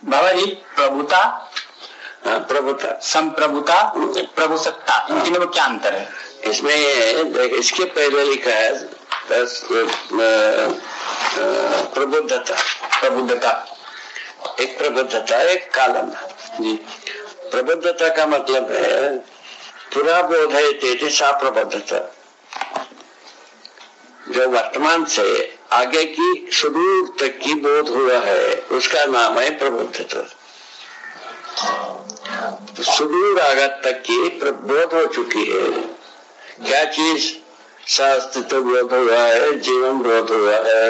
बाबा जी, प्रभुता, प्रभुता, संप्रभुता, प्रभुसत्ता, इन तीनों में क्या अंतर है? इसमें इसके पहले लिखा है प्रबुद्धता। प्रबुद्धता, एक प्रबुद्धता, एक कालम जी। प्रबुद्धता का मतलब है पूरा बोध है तेज सा प्रबुद्धता, जो वर्तमान से आगे की सुदूर तक की बोध हुआ है उसका नाम है प्रबुद्धता। सुदूर आगत तक की बोध हो चुकी है। क्या चीज? अस्तित्व बोध हुआ है, जीवन बोध हुआ है,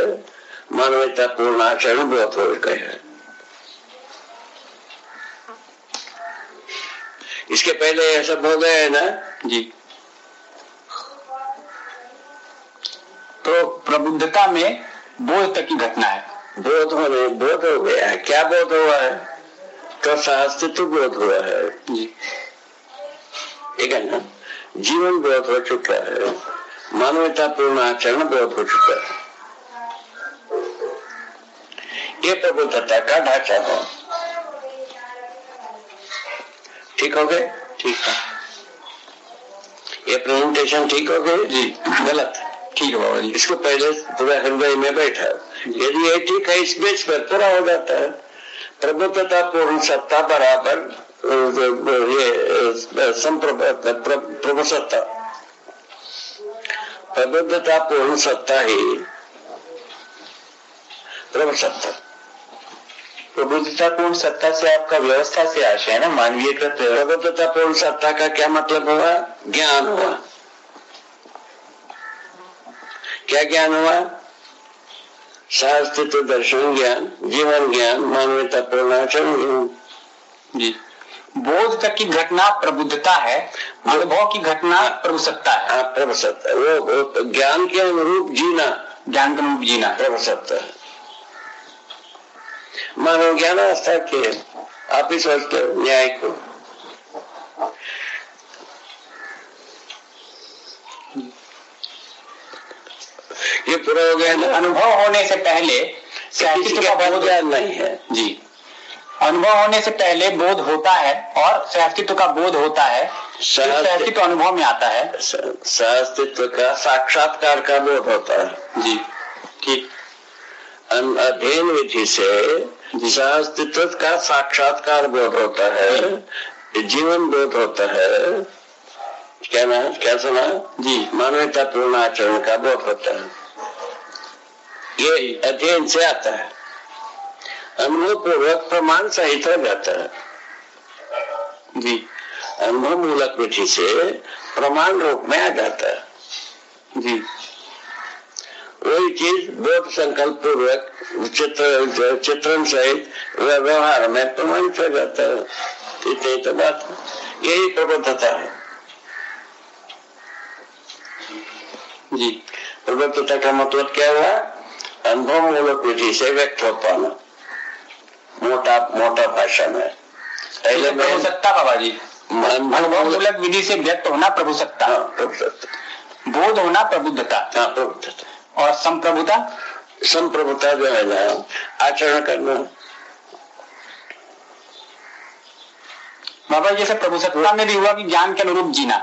मानवता पूर्ण आचरण बोध हो गए है। इसके पहले ऐसा बोध है ना जी। तो प्रबुद्धता में बोध तक की घटना है। बोध हो गया है। क्या बोध हुआ है? तो अस्तित्व बोध हुआ है जी, ठीक है ना। जीवन बोध हो चुका है, मानवता पूर्ण आचरण बोध हो चुका है। ये प्रबुद्धता का ढांचा है। ठीक हो गए? ठीक है। ये प्रेजेंटेशन ठीक हो गई जी? गलत? ठीक है बाबा जी। इसको पहले पूरा हृदय में बैठा, यदि ये ठीक है इस बेच पर पूरा हो जाता है। प्रबुद्धता पूर्ण सत्ता बराबर ये प्रभुसत्ता। प्रबुद्धता पूर्ण सत्ता ही प्रभुसत्ता। प्रबुद्धता पूर्ण सत्ता से आपका व्यवस्था से आशय है ना, मानवीय कृत। प्रबुद्धता पूर्ण सत्ता का क्या मतलब हुआ? ज्ञान हुआ। क्या ज्ञान हुआ? अस्तित्व दर्शन ज्ञान, जीवन ज्ञान, मानवता पूर्ण आचरण ज्ञान जी। बोध तक की घटना प्रबुद्धता है, अनुभव की घटना प्रभुसत्ता है। हाँ, प्रभुसत्ता। वो ज्ञान के अनुरूप जीना, ज्ञान के अनुरूप जीना प्रभुसत्ता है। मानव ज्ञान अवस्था के आप ही सोचते हो न्याय को। ये पूरा हो गया ना। अनुभव होने से पहले किसी का बोध नहीं है जी। अनुभव होने से पहले बोध होता है और सहअस्तित्व का बोध होता है, सहअस्तित्व अनुभव में आता है। सहअस्तित्व का साक्षात्कार का बोध होता है जी, ठीक। अध्ययन विधि से सहअस्तित्व का साक्षात्कार बोध होता है, जीवन बोध होता है। क्या सुना जी? मानवता पूर्ण आचरण का बोध होता है। ये अध्ययन से आता है, अनुभव पूर्वक प्रमाण सहित हो जाता है जी। अनुभव मूलक विधि से प्रमाण रूप में आ जाता है जी। वही चीज बोध संकल्प पूर्वक चित्रण सहित व्यवहार में प्रमाणित हो जाता है। इतनी तो बात, यही प्रबुद्धता है जी। प्रबुद्धता का मतलब क्या हुआ? अनुभव मूलक विधि से व्यक्त हो पाना, मोटा भाषा में। पहले में प्रभुसत्ता बाबा जी, अनुभव मूलक विधि से व्यक्त होना प्रभुसत्ता। हाँ, प्रभुसत्ता। बोध होना प्रबुद्धता। हाँ, प्रबुद्धता। और संप्रभुता? संप्रभुता जो है ना, आचरण करना। बाबा जैसे प्रभुसत्ता में भी हुआ कि ज्ञान के अनुरूप जीना।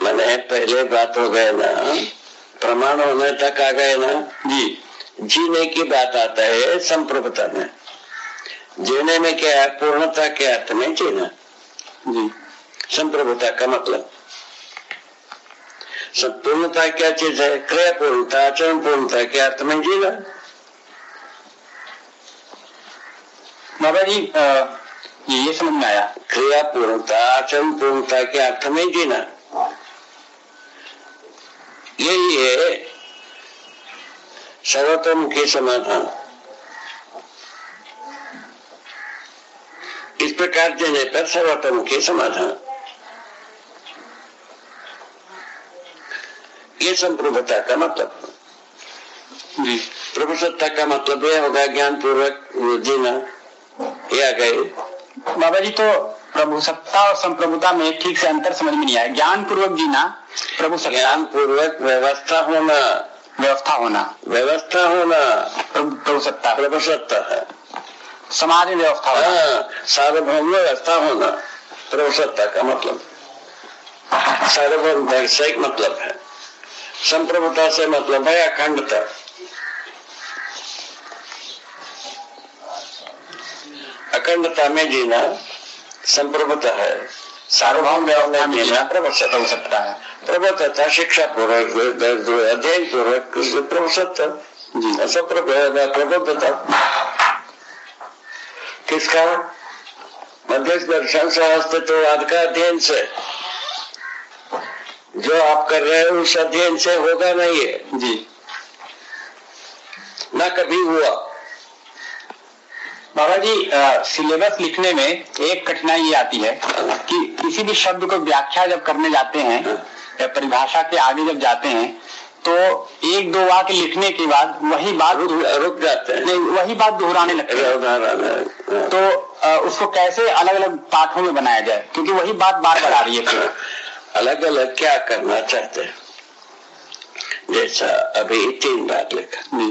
मैंने पहले बात हो गए ना, प्रमाण होने तक आ गए ना जी। जीने की बात आता है संप्रभुता में। जीने में क्या है? पूर्णता के अर्थ में जीना जी। संप्रभुता का मतलब पूर्णता क्या चीज है? क्रिया पूर्णता, आचरण पूर्णता के अर्थ में जीना। बाबा जी ये समझ में आया। क्रिया पूर्णता, आचरण पूर्णता के अर्थ में जीना, यही है सर्वतोमुखी समाधान। इस प्रकार जीने पर सर्वतोमुखी समाधान। ये संप्रभुता का मतलब जी। प्रभुसत्ता का मतलब यह होगा ज्ञान पूर्वक जीना। ये आ गए बाबा जी। तो प्रभुसत्ता और संप्रभुता में ठीक से अंतर समझ में नहीं आया। ज्ञान पूर्वक जीना प्रभुसत्ता, ज्ञान पूर्वक व्यवस्था होना, व्यवस्था होना व्यवस्था होना प्रभुसत्ता। प्रभुसत्ता है। समाज में व्यवस्था होना, सार्वभौम व्यवस्था होना प्रभुसत्ता का मतलब। सार्वभौम से एक मतलब है, संप्रभुता से मतलब है अखंडता। अखंडता में जीना संप्रभुता है, सार्वभौम व्यवस्था में जीना प्रभुसत्ता है। प्रभुसत्ता शिक्षा पूर्वक, अध्ययन पूर्वक प्रभुसत्ता जी, प्रबुद्धता किसका? मध्य दर्शन से अस्तित्ववाद का अध्ययन से। जो आप कर रहे हो उस अध्ययन से होगा नहीं है जी, ना कभी हुआ। बाबा जी, सिलेबस लिखने में एक कठिनाई ये आती है कि किसी भी शब्द को व्याख्या जब करने जाते हैं या परिभाषा के आगे जब जाते हैं तो एक दो वाक्य लिखने के बाद वही बात रुक जाते हैं, नहीं वही बात दोहराने लगते हैं। तो उसको कैसे अलग अलग पाठों में बनाया जाए, क्योंकि वही बात बार बार आ रही है। अलग अलग क्या करना चाहते हैं? जैसा अभी 3 बात लिखा जी,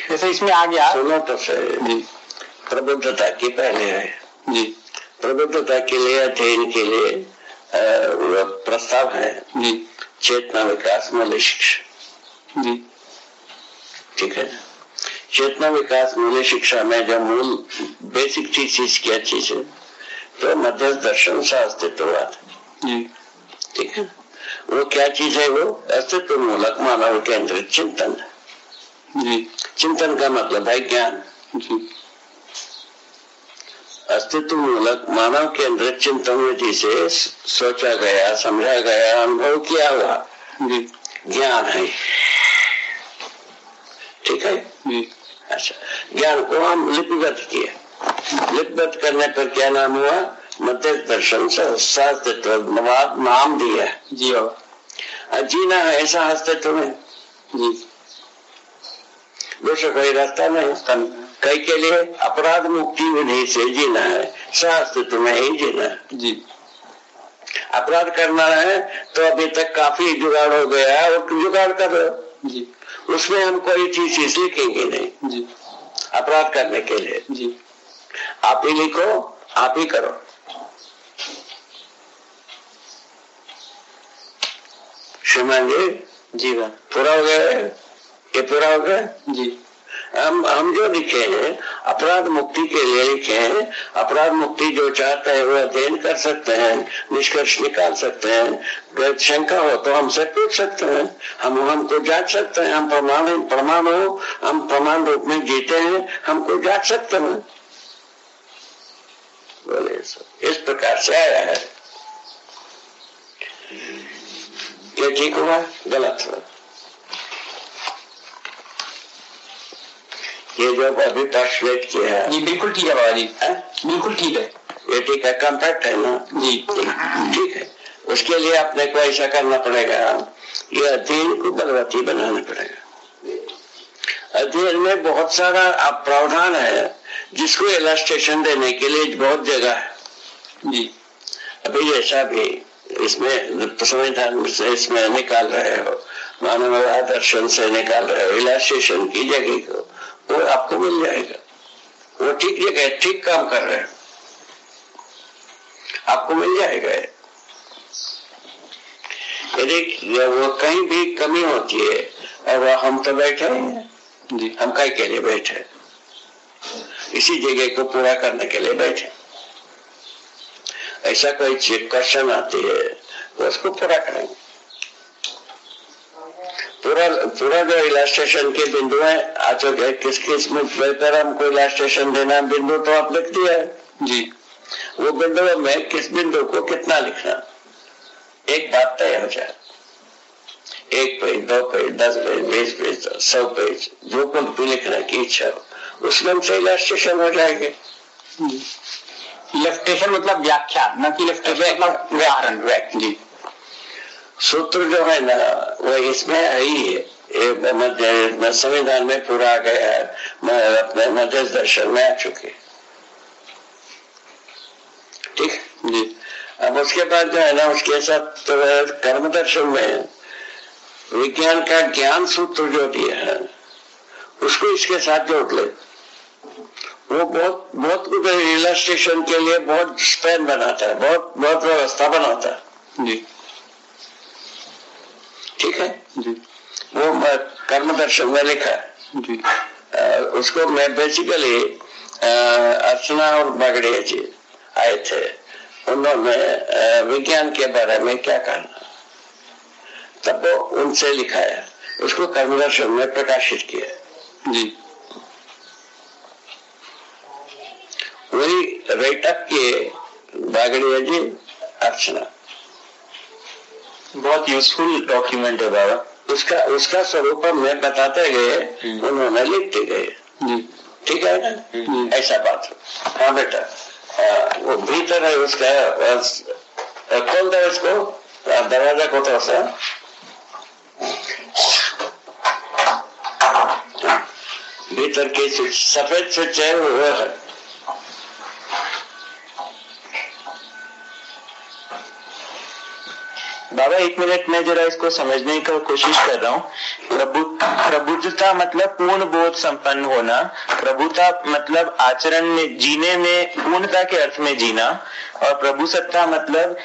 जैसे इसमें आ गया सुनो तो सही जी, प्रबुद्धता की पहले है जी, प्रबुद्धता के लिए अध्ययन के लिए प्रस्ताव है जी, चेतना विकास मूल्य शिक्षा जी, ठीक है। चेतना विकास मूल्य शिक्षा में जो मूल बेसिक चीज क्या चीज है तो मध्य दर्शन से अस्तित्ववाद जी, ठीक है। वो क्या चीज है? वो अस्तित्व मूलक मानव केंद्रित चिंतन जी, चिंतन का मतलब है ज्ञान जी, अस्तित्व मूलक मानव केंद्रित चिंतन विधि से सोचा गया, समझा गया, अनुभव किया हुआ जी, ज्ञान है, ठीक है जी, अच्छा। ज्ञान को हम लिपिबद्ध किए, लिपिबद्ध करने पर क्या नाम हुआ? मध्य दर्शन अस्तित्ववाद नाम दिया जी बाबा। जीना है ऐसा अस्तित्व में जी, दूसरा कोई रास्ता नहीं। कई के लिए अपराध मुक्ति विधि से जीना है, अस्तित्व में ही जीना है जी। अपराध करना है तो अभी तक काफी जुगाड़ हो गया है और जुगाड़ कर रहे हो जी, उसमें हम कोई चीज लिखेंगे नहीं जी, अपराध करने के लिए जी, आप ही लिखो, आप ही करो। श्रीमान जी जी बाबा, पूरा हो गया? ये पूरा हो गया जी। हम जो लिखे हैं अपराध मुक्ति के लिए लिखे हैं। अपराध मुक्ति जो चाहते हैं वो अध्ययन कर सकते हैं, निष्कर्ष निकाल सकते हैं। शंका हो तो हमसे पूछ सकते हैं, हमको जांच सकते हैं। हम प्रमाण हो, हम प्रमाण रूप में जीते हैं, हमको जांच सकते हैं। बोले इस प्रकार से आया है। ये ठीक हुआ? गलत हुआ? ये जो अभी पर्सुएट किया है जी बिल्कुल ठीक है बाबा जी, बिल्कुल ठीक है। ये ठीक है, कॉम्पैक्ट है ना जी, ठीक है। उसके लिए अपने को ऐसा करना पड़ेगा, ये अध्ययन को बलवती बनाना पड़ेगा। अध्ययन में बहुत सारा प्रावधान है जिसको इलस्ट्रेशन देने के लिए बहुत जगह है जी। अभी जैसा भी इसमें संविधान से इसमें निकाल रहे हो, मानववाद दर्शन से निकाल रहे हो, इलस्ट्रेशन की जगह को वो आपको मिल जाएगा। वो ठीक जगह ठीक काम कर रहे हैं, आपको मिल जाएगा। यदि वो कहीं भी कमी होती है और हम तो बैठे हैं जी, हम कहीं के लिए बैठे, इसी जगह को पूरा करने के लिए बैठे। ऐसा कोई क्वेश्चन आती है तो उसको पूरा करेंगे। पूरा जो इलस्ट्रेशन के बिंदु है आ चुके हैं, किस किस में बेहतर हमको इलस्ट्रेशन देना बिंदु तो आप लिख दिया है जी। वो बिंदु में किस बिंदु को कितना लिखना, एक बात तय हो जाए। 1 page, 2 page, 10 page, 20 page, 100 page, जो कुछ भी लिखने की इच्छा हो उसमें हमसे इलस्ट्रेशन हो जाएंगे। इलस्ट्रेशन मतलब व्याख्या, न कि इलस्ट्रेशन मतलब उदाहरण जी। सूत्र जो है ना वो इसमें ही है, संविधान में पूरा आ गया है, अपने मध्य दर्शन में आ चुके, ठीक जी। अब उसके बाद जो है ना उसके साथ तो कर्म दर्शन में विज्ञान का ज्ञान सूत्र जो दिया है उसको इसके साथ जोड़ ले, वो बहुत बहुत कुछ इलस्ट्रेशन के लिए बहुत स्पेन बनाता है, बहुत बहुत व्यवस्था बनाता है जी। ठीक है जी। वो कर्म दर्शन में लिखा है जी। उसको मैं बेसिकली अर्चना और बागड़िया जी आए थे, उन्होंने विज्ञान के बारे में क्या कहना, तब वो उनसे लिखा है, उसको कर्म दर्शन में प्रकाशित किया जी। वही राइटअप किए बागड़िया जी अर्चना। बहुत यूजफुल डॉक्यूमेंट है बाबा। उसका स्वरूप में बताते गए, उन्होंने लिखते गए। ठीक है ना, ऐसा बात। हाँ बेटा, वो भीतर है उसका, खोल दो इसको, दरवाजा को तो सा भीतर के सफेद स्विच है वो है। बाबा एक मिनट में जरा इसको समझने की कोशिश कर रहा हूँ। प्रबुद्धता मतलब पूर्ण बोध संपन्न होना, प्रभुता मतलब आचरण में जीने में पूर्णता के अर्थ में जीना, और प्रभु सत्ता मतलब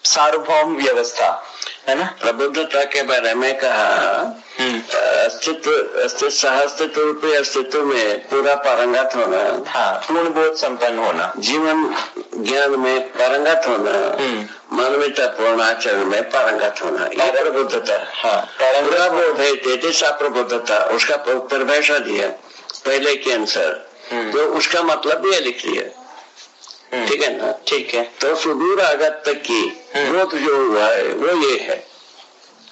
सार्वभौम व्यवस्था, है ना। प्रबुद्धता के बारे में कहा अस्तित्व सहअस्तित्व रूपी अस्तित्व में पूरा पारंगत होना, हाँ, पूर्ण बोध संपन्न होना, जीवन ज्ञान में पारंगत होना, मानवीयता पूर्ण आचरण में पारंगत होना, ये प्रबुद्धता। हाँ, पूरा बोध है तेजसा प्रबुद्धता, उसका परिभाषा दिया पहले के अनुसार, तो उसका मतलब ये लिख लिया। ठीक है ना, ठीक है। तो सुदूर आगत तक की बोध जो हुआ है वो ये है।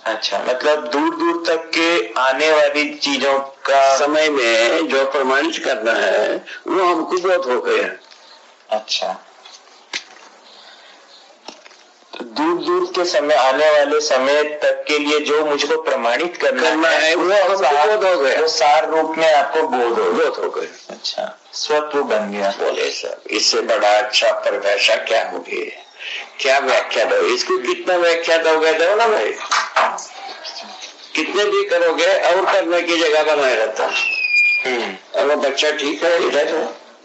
अच्छा, मतलब दूर दूर तक के आने वाली चीजों का समय में जो प्रमाणित करना है वो हमको बोध हो गया। अच्छा, तो दूर दूर के समय, आने वाले समय तक के लिए जो मुझको प्रमाणित करना है वो बोध हो गया, वो सार रूप में आपको बोध हो गया। अच्छा, स्वत्व बन गया। बोले सर, इससे बड़ा अच्छा परिभाषा क्या होगी, क्या व्याख्या दो, इसको कितना व्याख्या दोगे, दो ना भाई, कितने भी करोगे और करने की जगह बनाए रहता। और बच्चा ठीक है, इधर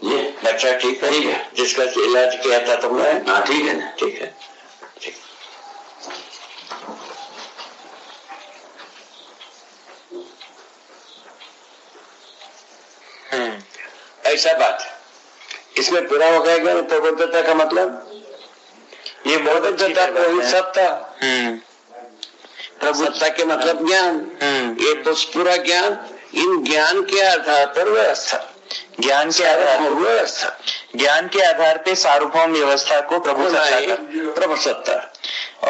ये बच्चा ठीक है, जिसका इलाज किया था तुमने, हाँ ठीक है ना, ठीक है, ठीक। ऐसा बात इसमें पूरा हो गया। क्या प्रबुद्धता का मतलब, ये प्रबुद्धता कोई सत्ता, सत्ता के मतलब ज्ञान, ये तो पूरा ज्ञान, इन ज्ञान के आधार पर व्यवस्था, ज्ञान के आधार पर व्यवस्था, ज्ञान के आधार पे सार्वभौम व्यवस्था को प्रभु सत्ता,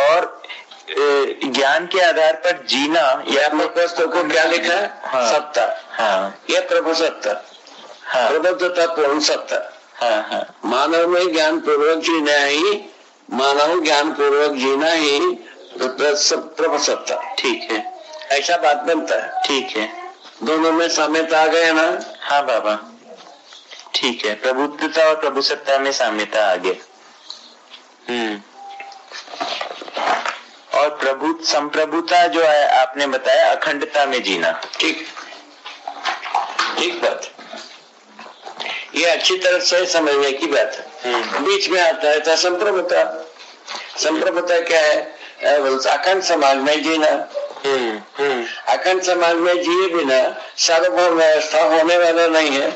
और ज्ञान के आधार पर जीना, या पुस्तकों को क्या लिखा है, हाँ, सत्ता, हाँ, ये प्रभु सत्ता, हाँ, प्रबुद्धता पूर्ण सत्ता, हाँ, हाँ, मानव में ज्ञान पूर्वक जीना ही, मानव ज्ञान पूर्वक जीना ही प्रभु सत्ता। ठीक है, ऐसा बात बनता है। ठीक है, दोनों में साम्यता आ गया ना। हाँ बाबा, ठीक है, प्रबुद्धता और प्रभु सत्ता में साम्यता आ गया। और संप्रभुता जो है आपने बताया अखंडता में जीना। ठीक, ठीक बात, ये अच्छी तरह से समझने की बात है। बीच में आता है तो संप्रभुता। संप्रभुता क्या है, अखंड समाज में जीना। अखंड समाज में जिए बिना सार्वभौम व्यवस्था होने वाला नहीं है।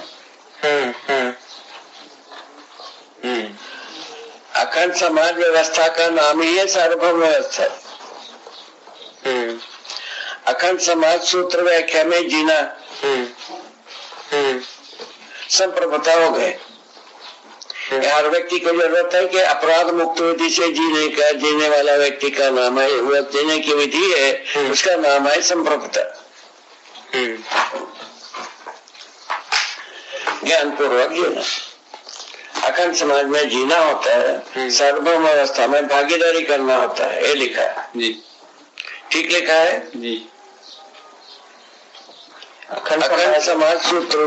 अखंड समाज व्यवस्था का नाम ही है सार्वभौम व्यवस्था। अखंड समाज सूत्र व्याख्या में जीना संप्रभुता हो गए। हर व्यक्ति को जरूरत है कि अपराध मुक्त विधि से जीने वाला व्यक्ति का नाम है, वो जीने की विधि है, उसका नाम है संप्रभुता। ज्ञान पूर्वक जीना, अखंड समाज में जीना होता है, सार्वभौम अवस्था में भागीदारी करना होता है, ये लिखा है जी। ठीक लिखा है जी। अखंड समाज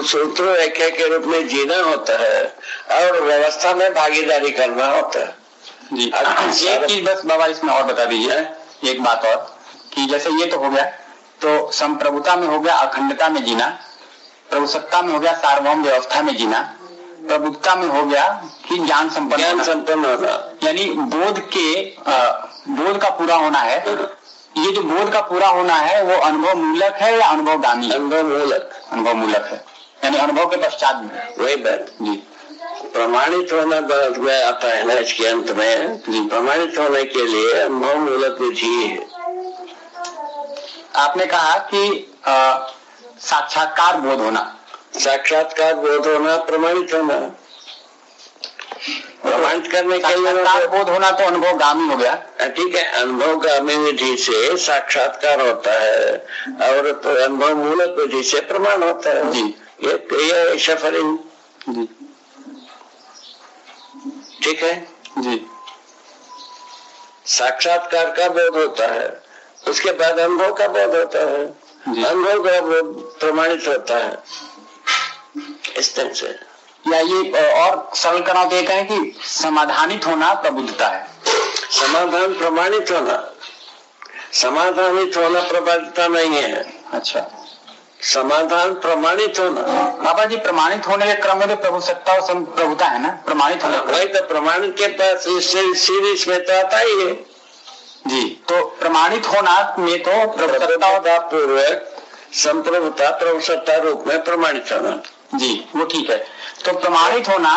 सूत्र व्याख्या के रूप में जीना होता है और व्यवस्था में भागीदारी करना होता है जी। एक चीज बस बाबा इसमें और बता दीजिए, एक बात और, कि जैसे ये तो हो गया, तो संप्रभुता में हो गया अखंडता में जीना, प्रभुसत्ता में हो गया सार्वभौम व्यवस्था में जीना, प्रबुद्धता में हो गया कि ज्ञान संपन्न होना, यानी बोध का पूरा होना है। ये जो बोध का पूरा होना है वो अनुभव मूलक है या अनुभवगामी? अनुभव मूलक है, यानी अनुभव के पश्चात में। वही बात जी। प्रमाणित होना बाद में आता है ना इसके अंत में जी। प्रमाणित होने के लिए अनुभव मूलक विधि है। आपने कहा कि साक्षात्कार बोध होना, साक्षात्कार बोध होना, प्रमाणित होना। प्रमाणित करने के लिए बोध होना तो अनुभवगामी हो गया। ठीक है, अनुभवगामी विधि से साक्षात्कार होता है और अनुभव मूलक विधि से प्रमाण होता है जी। ये सफरिंग जी, ठीक है जी। साक्षात्कार का बोध होता है, उसके बाद अनुभव का बोध होता है, अनुभव का बोध प्रमाणित होता है। इस तरह से या ये और सरल करना तो ये कहें कि समाधानित होना प्रबुद्धता है। समाधान प्रमाणित होना, समाधानित होना प्रबुद्धता नहीं है। अच्छा, समाधान प्रमाणित होना। बाबा जी, प्रमाणित होने के क्रम में तो प्रभुसत्ता और प्रभुता है ना, प्रमाणित होना। वही तो प्रमाणित के पास सीरीज में तो आता ही है जी। तो प्रमाणित होना में तो प्रभुता पूर्वक संप्रभुता प्रभुसत्ता रूप में प्रमाणित होना जी, वो ठीक है। तो प्रमाणित होना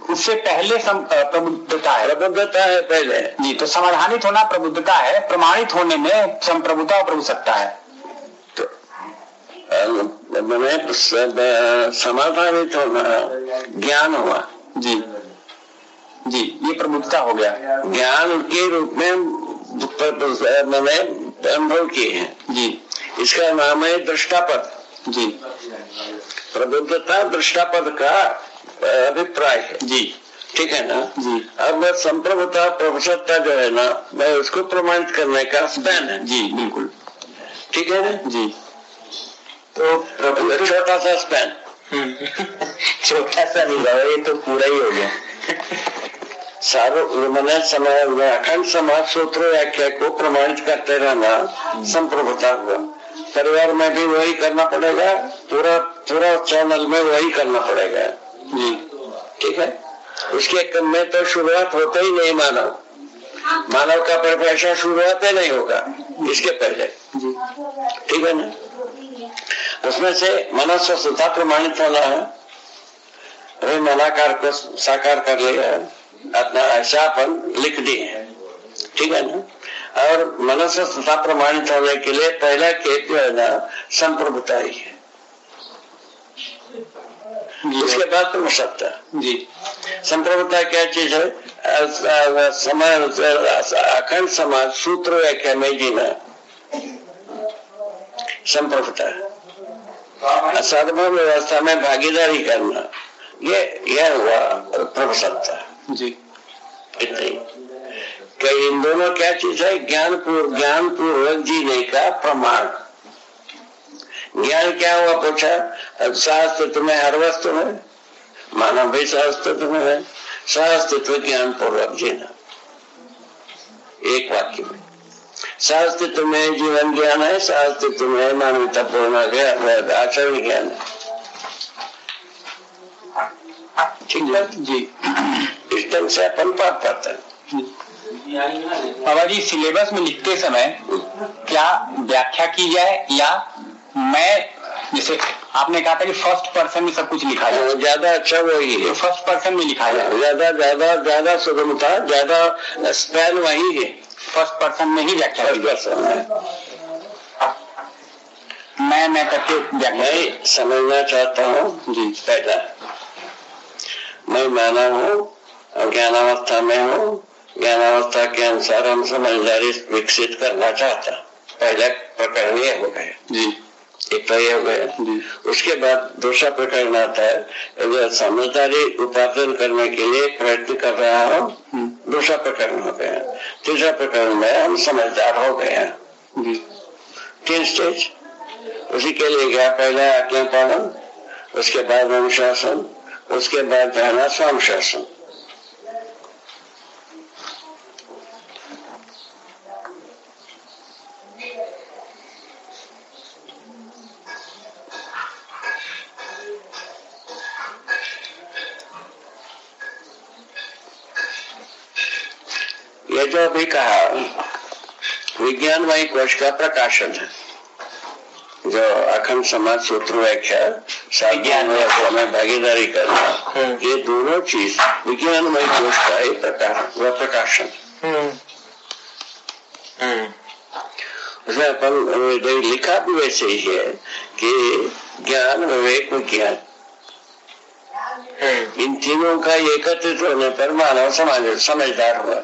उससे पहले प्रबुद्धता है। प्रबुद्धता है पहले जी। तो समाधानित होना प्रबुद्धता है, प्रमाणित होने में संप्रभुता और प्रभुसत्ता है। तो मैंने समाधानित होना ज्ञान हुआ जी जी, ये प्रबुद्धता हो गया। ज्ञान के रूप में मैंने अनुभव किए हैं जी। इसका नाम है दृष्टापद जी। प्रबुद्धता दृष्टापद का अभिप्राय है जी, ठीक है ना जी। अब संप्रभुता प्रभुसत्ता जो है ना, मैं उसको प्रमाणित करने का स्पैन है जी, बिल्कुल ठीक है ना जी। तो छोटा सा स्पैन छोटा सा नहीं बाबा, ये तो पूरा ही हो गया। मैंने समय अखंड समाज सूत्र व्याख्या को प्रमाणित करते रहना संप्रभुता हुआ। परिवार में भी वही करना पड़ेगा, पूरा चैनल में वही करना पड़ेगा जी, ठीक है। उसके क्रम में तो शुरुआत होते ही नहीं मानव का परिभाषा शुरुआत ही नहीं होगा इसके पहले जी, ठीक है ना। उसमें से मनस्व सुधा प्रमाणित होना है। अभी मनाकार को साकार कर लिया है, अपना ऐसा अपन लिख दिए, ठीक है ना। और मनस्व सुधा प्रमाणित होने के लिए पहला केस जो है ना संप्रभुता ही है, उसके बाद प्रभुसत्ता जी। संप्रभुता क्या चीज है? अखंड समाज सूत्र व्याख्या में जीना संप्रभुता है। सार्वभौम व्यवस्था में भागीदारी करना, यह हुआ प्रभुसत्ता जी। इतनी कई इन दोनों क्या चीज है? ज्ञान पूर्वक जीने का प्रमाण। ज्ञान क्या हुआ पूछा? सहअस्तित्व में हर वस्तु है, मानव भी सहअस्तित्व में है। सहअस्तित्व ज्ञान पूर्वक जीना, एक वाक्य में। सहअस्तित्व में जीवन ज्ञान है, सहअस्तित्व में मानवता पूर्ण आचरण ज्ञान है, ठीक है जी। इस ढंग से अपन पाठ पाते हैं। बाबा जी, सिलेबस में लिखते समय क्या व्याख्या की जाए, या मैं जैसे आपने कहा था कि फर्स्ट पर्सन में सब कुछ लिखा जाए, ज्यादा अच्छा वही है, तो फर्स्ट पर्सन में लिखा जाए, ज्यादा सुगमता, ज्यादा स्पैन वही है, फर्स्ट पर्सन में ही व्याख्या की जाए। मैं करके व्याख्या समझना चाहता हूँ जी। पहला, मैं मानव हूँ, ज्ञानावस्था में हूँ, ज्ञानावस्था के अनुसार हम समझदारी विकसित करना चाहता। पहला प्रकरण ये हो गया जी, एक तो ये हो गया जी। उसके बाद दूसरा प्रकरण आता है, समझदारी उपार्जन करने के लिए प्रयत्न कर रहा हूँ, दूसरा प्रकरण हो गया। तीसरा प्रकरण में हम समझदार हो गए जी। 3 स्टेज उसी के लिए गया। पहला आज्ञा पालन, उसके बाद अनुशासन, उसके बाद ध्यान स्वानुशासन। ये जो अभी कहा विज्ञानमय कोश का प्रकाशन है, जो अखंड समाज सूत्र व्याख्या विज्ञान में भागीदारी करना, ये दोनों चीज विज्ञानमय कोश का ही प्रकाशन। उसमें अपन लिखा भी वैसे ही है कि ज्ञान विवेक विज्ञान इन तीनों का एकत्रित होने पर मानव समाज समझदार हुआ।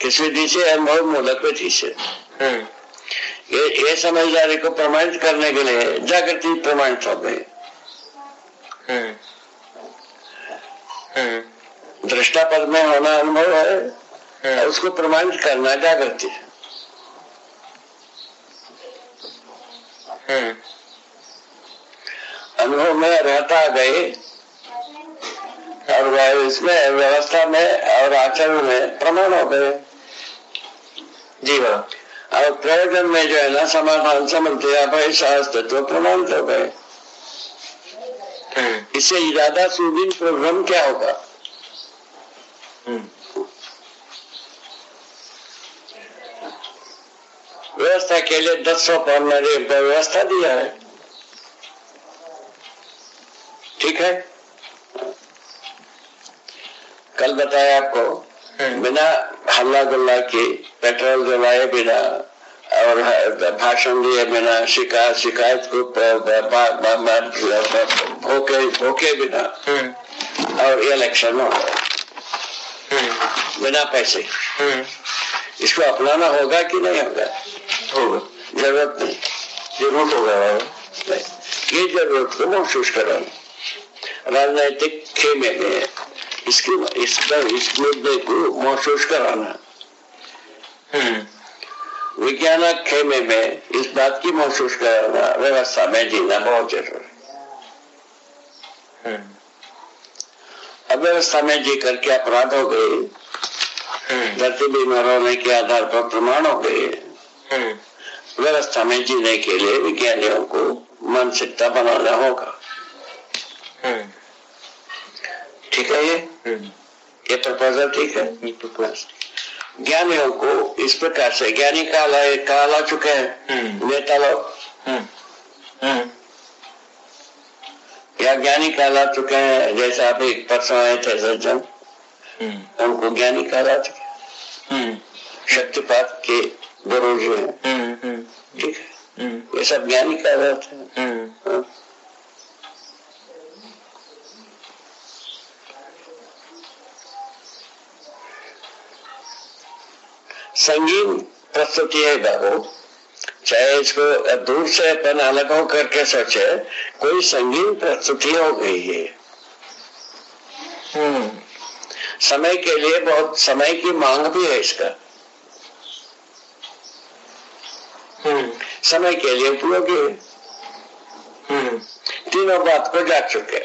किस विधि से? अनुभव मूलक विधि से। ये समझदारी को प्रमाणित करने के लिए जागृति प्रमाणित हो गई। दृष्टा पद में होना अनुभव है, उसको प्रमाणित करना जागृति है। अनुभव में रहता गए और इसमें व्यवस्था में और आचरण में प्रमाण हो गए। जी हाँ। और प्रयोजन में जो है ना समाधान समझते भाई शास्त्र तो प्रमाणित हो गए। इससे ज्यादा सुदीन प्रोग्राम क्या होगा? व्यवस्था के लिए 10 पढ़ने व्यवस्था दिया है, ठीक है। कल बताया आपको, बिना हल्ला गुल्ला के, पेट्रोल जलाए बिना और भाषण दिए बिना, शिकायत को भोके बिना और इलेक्शन हो बिना पैसे, इसको अपनाना होगा कि नहीं होगा? होगा। जरूरत नहीं, जरूरत होगा। ये जरूरत को महसूस करो। राजनीतिक खेमे में इस मुद्दे को महसूस कराना, विज्ञान खेमे में इस बात की महसूस कराना, व्यवस्था में जीना बहुत जरूरी है। अव्यवस्था में जी करके अपराध हो गए, धरती बीमार होने के आधार पर प्रमाण हो गए। व्यवस्था में जीने के लिए विज्ञानियों को मानसिकता बनाना होगा। ठीक है, ये प्रपोजल ठीक है। ज्ञानियों को इस प्रकार से, ज्ञानी कहला चुके हैं नेता लोग, या ज्ञानी कहला चुके हैं, जैसा अभी परसों आए थे सज्जन, उनको ज्ञानी कहला चुके, शक्तिपात के गुरु जी हैं, ठीक है, ये सब ज्ञानी कहलाते हैं। संगीन प्रस्तुति है बाबू, चाहे इसको दूर से अपन अलग हो करके सोचे, कोई संगीन प्रस्तुति हो गई है। समय के लिए बहुत समय की मांग भी है इसका, समय के लिए उपयोगी है। तीनों बात को जाग चुके।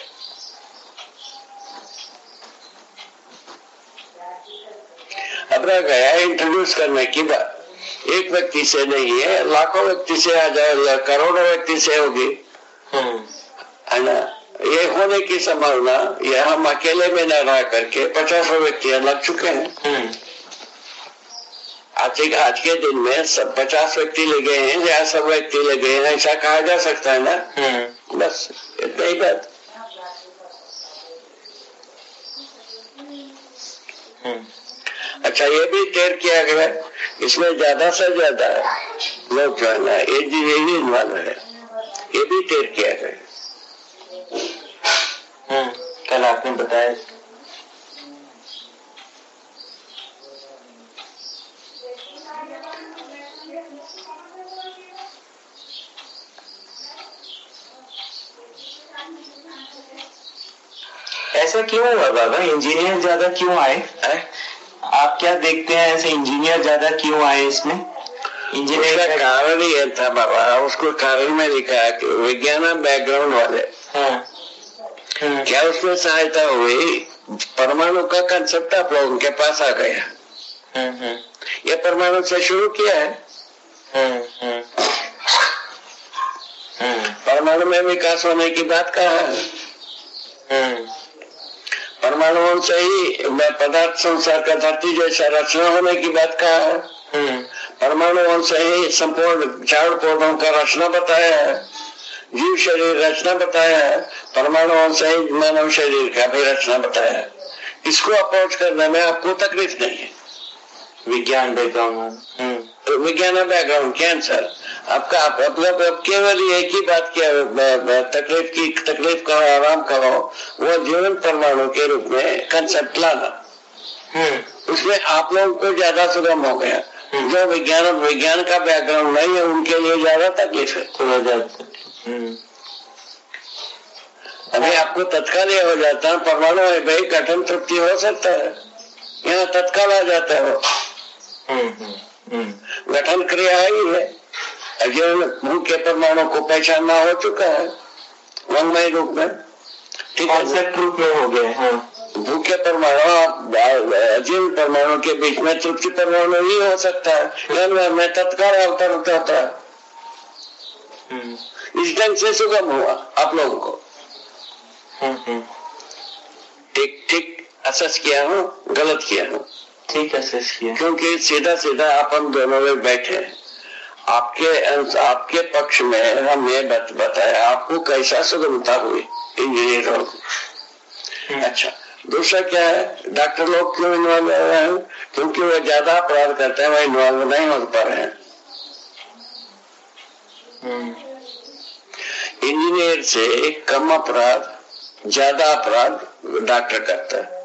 अब रह गया इंट्रोड्यूस करने की बात। एक व्यक्ति से नहीं है, लाखों व्यक्ति से आ जाए, करोड़ों व्यक्ति से होगी, है ना। ये होने की संभावना, ये हम अकेले में न रह करके 50 व्यक्ति लग चुके हैं। आज के दिन में सब 50 व्यक्ति लगे हैं या सब व्यक्ति लगे हैं, ऐसा कहा जा सकता है ना। बस इतना ही बात। अच्छा, ये भी तय किया गया, इसमें ज्यादा से ज्यादा लोग जो है ना यही इन्वॉल्व है, ये भी तय किया गया। कल आपने बताया। ऐसा क्यों हुआ बाबा? इंजीनियर ज्यादा क्यों आए? आप क्या देखते हैं, ऐसे इंजीनियर ज्यादा क्यों आए इसमें? इंजीनियर का कारण ये था बाबा, उसको कारण में लिखा है कि विज्ञान बैकग्राउंड वाले। क्या उसमें सहायता हुई? परमाणु का कंसेप्ट आप लोगों के पास आ गया। ये परमाणु से शुरू किया है। परमाणु में विकास होने की बात कहा है। परमाणुओं से ही पदार्थ संसार का धरती जैसा रचना होने की बात कहा है। परमाणुओं से ही संपूर्ण झाड़ पौधों का रचना बताया है, जीव शरीर रचना बताया है, परमाणुओं से ही मानव शरीर का भी रचना बताया है। इसको अप्रोच करने में आपको तकलीफ नहीं है। विज्ञान बैकग्राउंड, विज्ञान बैकग्राउंड कैंसर आपका मतलब केवल एक ही बात क्या तकलीफ करो, आराम करो, वो जीवन परमाणु के रूप में कंसेप्ट लाना, उसमें आप लोगों को ज्यादा सुगम हो गया। जो विज्ञान का बैकग्राउंड नहीं है उनके लिए ज्यादा तकलीफ है। अभी आपको तत्काल ये हो जाता है परमाणु है भाई, कठिन तृप्ति हो सकता है, यहाँ तत्काल आ जाता है वो। गठन क्रिया ही है, जीवन भूखे परमाणु को पहचानना हो चुका है वांग्मय रूप में, ठीक है, रूप में हो गए। भूखे परमाणु अजीवन परमाणु के बीच में तृप्ति परमाणु ही हो सकता है, में तत्काल अवतरित होता है। इस ढंग से सुगम हुआ आप लोगों को। ठीक असेस किया हूँ, गलत किया हूँ? ठीक असेस किया, क्योंकि सीधा सीधा अपन दोनों में बैठे, आपके पक्ष में हमने बताया आपको कैसा सुगमता हुई इंजीनियरों को। अच्छा, दूसरा क्या है, डॉक्टर लोग क्यों इन्वॉल्व हो रहे हैं? क्योंकि वो ज्यादा अपराध करते हैं, वो इन्वॉल्व नहीं हो पा रहे हैं। इंजीनियर से कम अपराध, ज्यादा अपराध डॉक्टर करता है,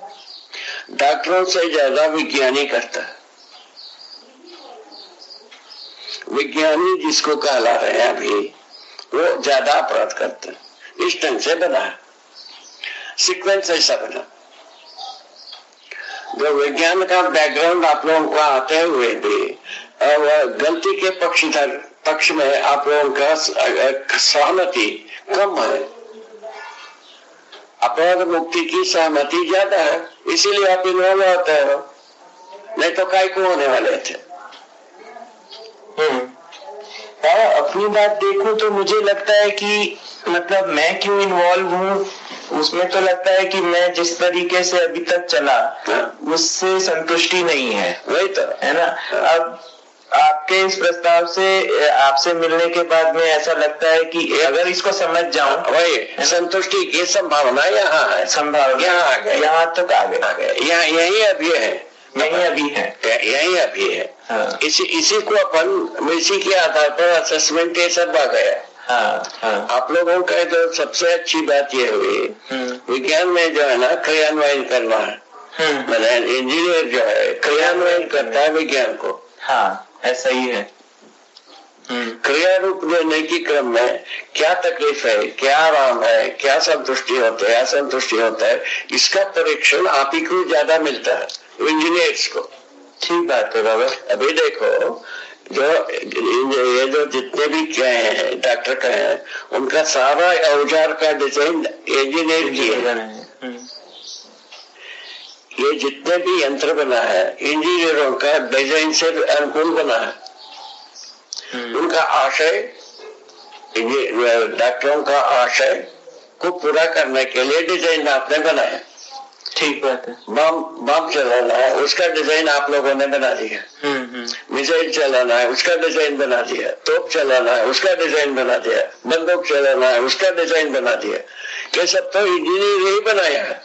डॉक्टरों से ज्यादा विज्ञानी करता है। विज्ञानी जिसको कहला रहे हैं अभी, वो ज्यादा अपराध करते हैं। इस ढंग से बना है सीक्वेंस, ऐसा बना। जो विज्ञान का बैकग्राउंड आप लोगों को आते हुए भी गलती के पक्ष में आप लोगों का सहमति कम है, अपराध मुक्ति की सहमति ज्यादा है, इसीलिए आप इन्वॉल्व होते हो, नहीं तो काय को होने वाले थे। अपनी बात देखूं तो मुझे लगता है कि मतलब मैं क्यों इन्वॉल्व हूँ उसमें, तो लगता है कि मैं जिस तरीके से अभी तक चला उससे संतुष्टि नहीं है, वही तो है ना। अब आपके इस प्रस्ताव से आपसे मिलने के बाद में ऐसा लगता है कि अगर इसको समझ जाऊं, वही संतुष्टि की संभावना यहाँ है, संभावना यहाँ तक आ गए, यही अभी है, यही अभी है। हाँ। इसी को अपन इसी के आधार पर असेसमेंट ये सब आ गया। हाँ। आप लोगों का तो सबसे अच्छी बात ये हुई विज्ञान में जो है ना क्रियान्वयन करना है, मतलब इंजीनियर जो है क्रियान्वयन करता है विज्ञान को। हाँ, ऐसा ही है। क्रिया रूप देने की क्रम में क्या तकलीफ है, क्या आराम है, क्या संतुष्टि होता है, असंतुष्टि होता है, इसका परीक्षण आप ही को ज्यादा मिलता है इंजीनियर्स को। ठीक बात है बाबा। अभी देखो जो जितने भी कहे हैं डॉक्टर कहे हैं, उनका सारा औजार का डिजाइन इंजीनियर किया है। ये जितने भी यंत्र बना है इंजीनियरों का डिजाइन से अनुकूल बना है। उनका आशय, डॉक्टरों का आशय को पूरा करने के लिए डिजाइन आपने बनाया। ठीक बात है। बम चलाना है उसका डिजाइन आप लोगों ने बना दिया, मिसाइल चलाना है उसका डिजाइन बना दिया, तोप चलाना है उसका डिजाइन बना दिया, बंदूक चलाना है उसका डिजाइन बना दिया। ये सब तो इंजीनियर ही बनाया है।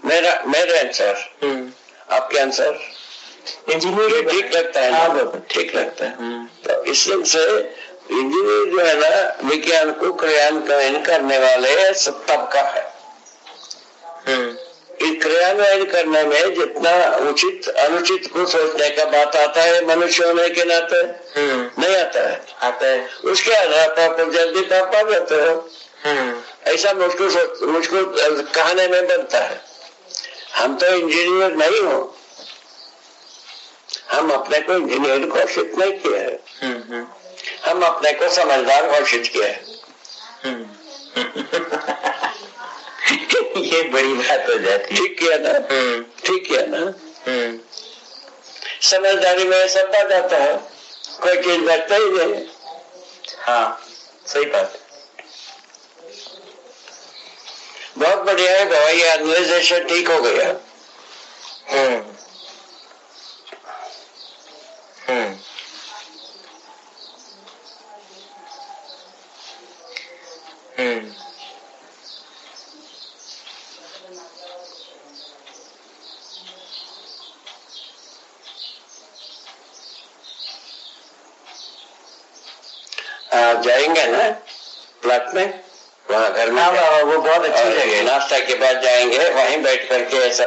मेरा आंसर, आपके आंसर इंजीनियर ठीक लगता है ना? ठीक लगता है। तो इसलिए से इंजीनियर जो है ना विज्ञान को क्रियान्वयन करने वाले सब तबका है। क्रियान्वयन करने में जितना उचित अनुचित को सोचने का बात आता है मनुष्य होने के नाते नहीं आता है। उसके आधार पर जल्दी पा जाते हो, ऐसा मुझको कहने में बनता है। हम तो इंजीनियर नहीं हो, हम अपने को इंजीनियर घोषित नहीं किया है, हम अपने को समझदार घोषित किया है। ये बड़ी बात हो जाती है। ठीक किया ना? ठीक किया ना? समझदारी में सब आ जाता है, कोई चीज बचता ही नहीं। हाँ, सही बात। बहुत बढ़िया है गवाही, एनालाइजेशन ठीक हो गया। आप जाएंगे ना प्लॉट में, वहाँ घर में? हाँ, वो बहुत अच्छी जगह है। नाश्ता के बाद जाएंगे, वहीं बैठ करके ऐसा